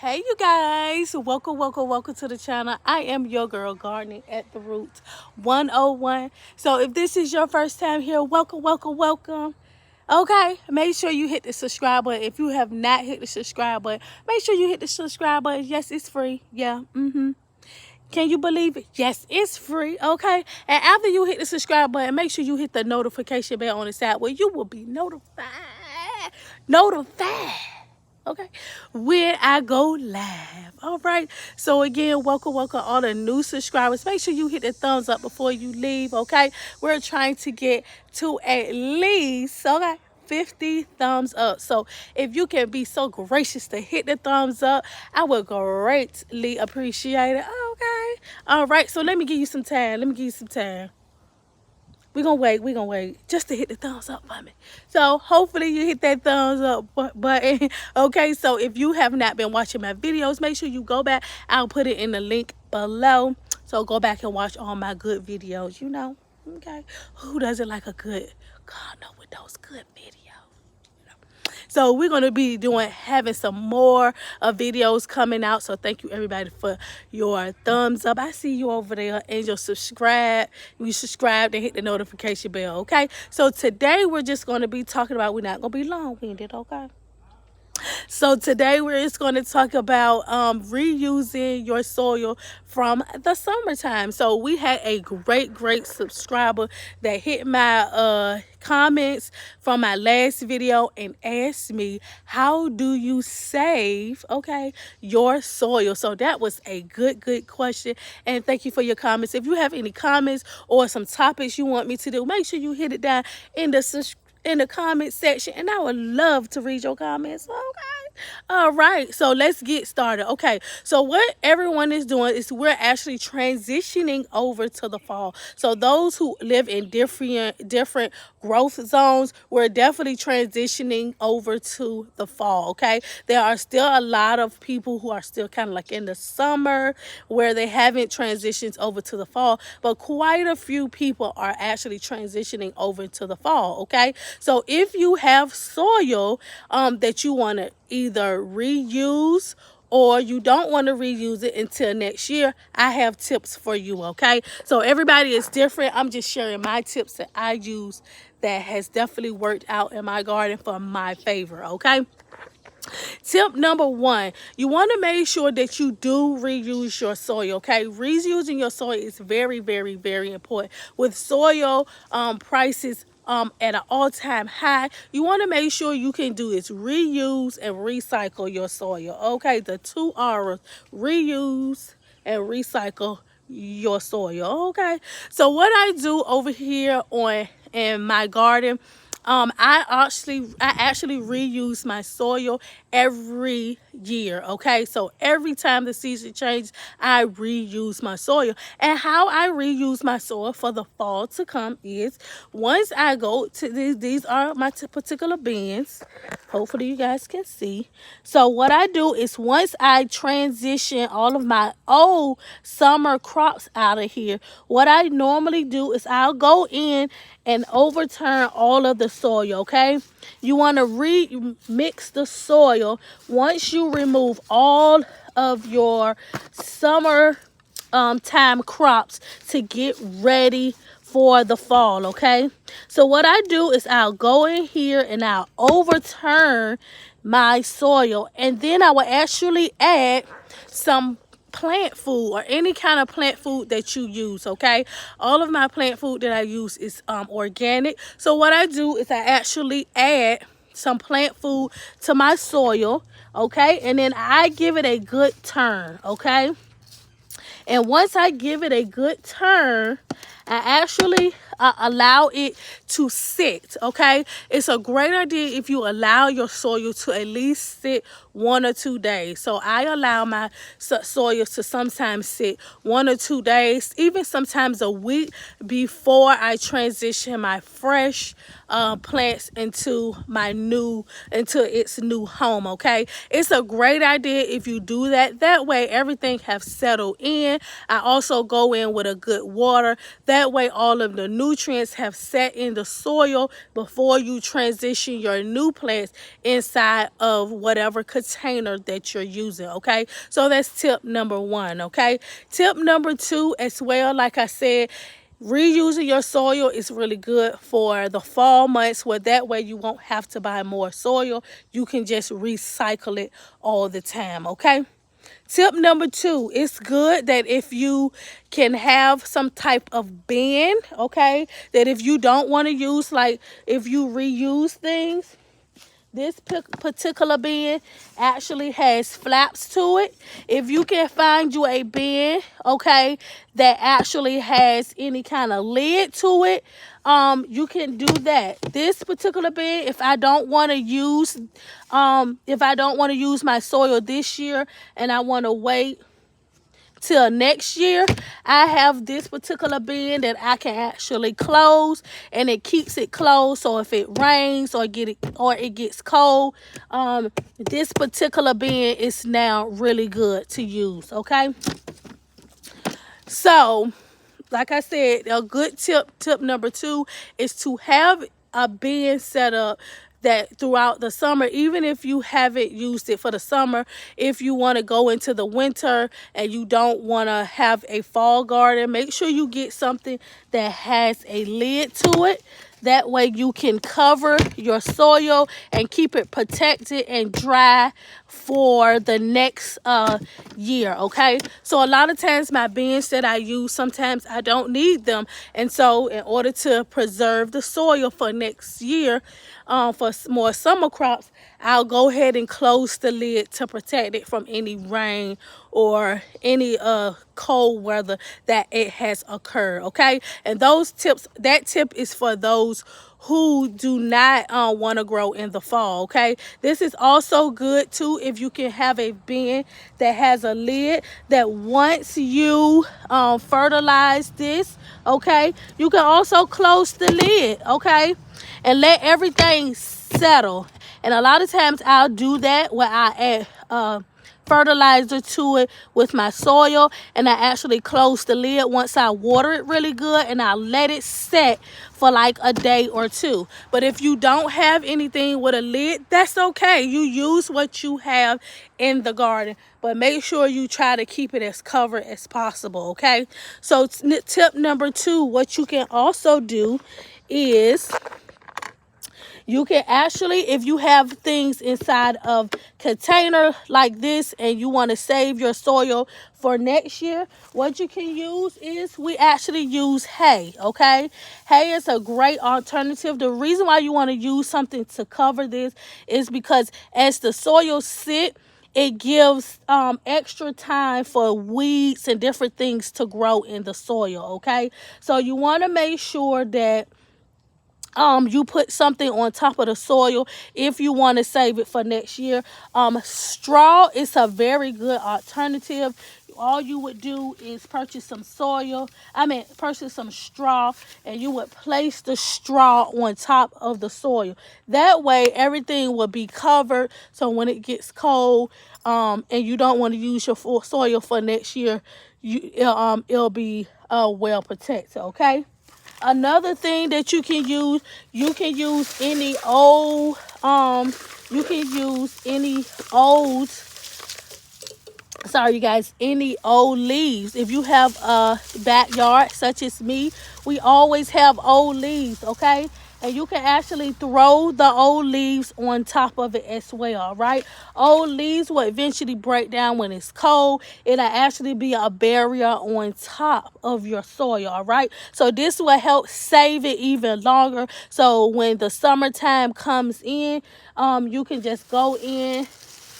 Hey you guys, welcome to the channel. I am your girl gardening at the roots 101. So if this is your first time here, welcome. Okay, make sure you hit the subscribe button. If you have not hit the subscribe button, make sure you hit the subscribe button. Yes, it's free. Yeah. Can you believe it? Yes, it's free. Okay, and after you hit the subscribe button, make sure you hit the notification bell on the side where you will be notified, okay, when I go live. All right, so again, welcome all the new subscribers. Make sure you hit the thumbs up before you leave. Okay, we're trying to get to at least 50 thumbs up. So if you can be so gracious to hit the thumbs up, I would greatly appreciate it. Okay, all right, so let me give you some time. We're gonna wait just to hit the thumbs up for me. So hopefully you hit that thumbs up button. Okay, so if you have not been watching my videos, make sure you go back. I'll put it in the link below. So go back and watch all my good videos, Okay, who doesn't like a good God know with those good videos? So we're going to be having some more videos coming out. So thank you everybody for your thumbs up. I see you over there and your subscribe. You subscribed and hit the notification bell. Okay. So today we're just going to be talking about, we're not going to be long-winded. Okay. So today we're just going to talk about reusing your soil from the summertime. So we had a great subscriber that hit my comments from my last video and asked me, how do you save your soil? So that was a good question, and thank you for your comments. If you have any comments or some topics you want me to do, make sure you hit it down in the comment section, and I would love to read your comments. Okay. All right. So let's get started. Okay. So what everyone is doing is we're actually transitioning over to the fall. So those who live in different growth zones, we're definitely transitioning over to the fall. Okay. There are still a lot of people who are still kind of like in the summer where they haven't transitioned over to the fall, but quite a few people are actually transitioning over to the fall. Okay. So if you have soil that you want to either reuse or you don't want to reuse it until next year, I have tips for you. Okay, so everybody is different. I'm just sharing my tips that I use that has definitely worked out in my garden for my favor. Okay. Tip number one, you want to make sure that you do reuse your soil. Okay, reusing your soil is very important. With soil prices at an all-time high, you want to make sure you can do is reuse and recycle your soil. Okay, the two R's, reuse and recycle your soil. Okay, so what I do over here in my garden, I actually reuse my soil every year. Okay, so every time the season changes, I reuse my soil. And how I reuse my soil for the fall to come is, once I go to these are my particular bins. Hopefully you guys can see. So what I do is, once I transition all of my old summer crops out of here, what I normally do is I'll go in and overturn all of the soil. Okay, you want to remix the soil once you remove all of your summer time crops to get ready for the fall. Okay, so what I do is I'll go in here and I'll overturn my soil, and then I will actually add some plant food or any kind of plant food that you use. Okay, all of my plant food that I use is organic. So what I do is I actually add some plant food to my soil. Okay, and then I give it a good turn. Okay, and once I give it a good turn, I actually allow it to sit. Okay, it's a great idea if you allow your soil to at least sit 1 or 2 days. So I allow my soil to sometimes sit 1 or 2 days, even sometimes a week, before I transition my fresh plants into its new home. Okay, it's a great idea if you do that. That way everything have settled in. I also go in with a good water. That way all of the nutrients have set in the soil before you transition your new plants inside of whatever container that you're using. Okay, so that's tip number one. Okay, tip number two as well, like I said, reusing your soil is really good for the fall months, where that way you won't have to buy more soil. You can just recycle it all the time. Okay, tip number two, it's good that if you can have some type of bin, okay, that if you don't want to use, like if you reuse things, this particular bin actually has flaps to it. If you can find you a bin, okay, that actually has any kind of lid to it, you can do that. This particular bin, if I don't want to use my soil this year and I want to wait till next year, I have this particular bin that I can actually close, and it keeps it closed. So if it rains or it gets cold, this particular bin is now really good to use. Okay, so like I said, a good tip number two is to have a bin set up that throughout the summer, even if you haven't used it for the summer, if you want to go into the winter and you don't want to have a fall garden, make sure you get something that has a lid to it. That way you can cover your soil and keep it protected and dry for the next year. Okay, so a lot of times my bins that I use, sometimes I don't need them, and so in order to preserve the soil for next year, for more summer crops, I'll go ahead and close the lid to protect it from any rain or any cold weather that it has occurred. Okay, and that tip is for those who do not want to grow in the fall. Okay, this is also good too if you can have a bin that has a lid, that once you fertilize this, okay, you can also close the lid, okay, and let everything settle. And a lot of times I'll do that where I add fertilizer to it with my soil, and I actually close the lid once I water it really good, and I let it set for like a day or two. But if you don't have anything with a lid, that's okay. You use what you have in the garden, but make sure you try to keep it as covered as possible. Okay, so tip number two, what you can also do is you can actually, if you have things inside of container like this and you want to save your soil for next year, what you can use is, we actually use hay. Okay, hay is a great alternative. The reason why you want to use something to cover this is because as the soil sit, it gives extra time for weeds and different things to grow in the soil. Okay, so you want to make sure that you put something on top of the soil if you want to save it for next year. Straw is a very good alternative. All you would do is purchase some straw, and you would place the straw on top of the soil. That way everything will be covered, so when it gets cold and you don't want to use your full soil for next year, it'll be well protected. Okay, another thing that you can use any old any old leaves. If you have a backyard such as me, we always have old leaves. Okay, and you can actually throw the old leaves on top of it as well. Right, old leaves will eventually break down when it's cold. It'll actually be a barrier on top of your soil. All right, so this will help save it even longer, so when the summertime comes in, you can just go in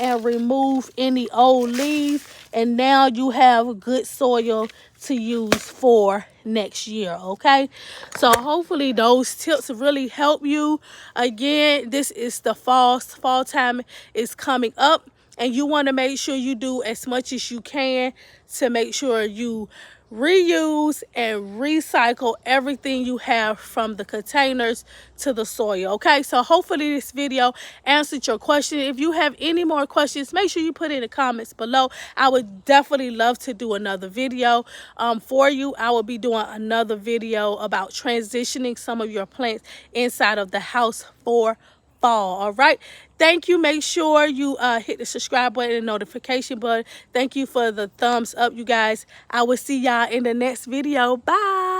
and remove any old leaves, and now you have good soil to use for next year. Okay, so hopefully those tips really help you. Again, this is the fall time is coming up, and you want to make sure you do as much as you can to make sure you reuse and recycle everything you have, from the containers to the soil. Okay, so hopefully this video answered your question. If you have any more questions, make sure you put in the comments below. I would definitely love to do another video for you. I will be doing another video about transitioning some of your plants inside of the house for fall. All right, thank you. Make sure you hit the subscribe button and notification button. Thank you for the thumbs up, you guys. I will see y'all in the next video. Bye.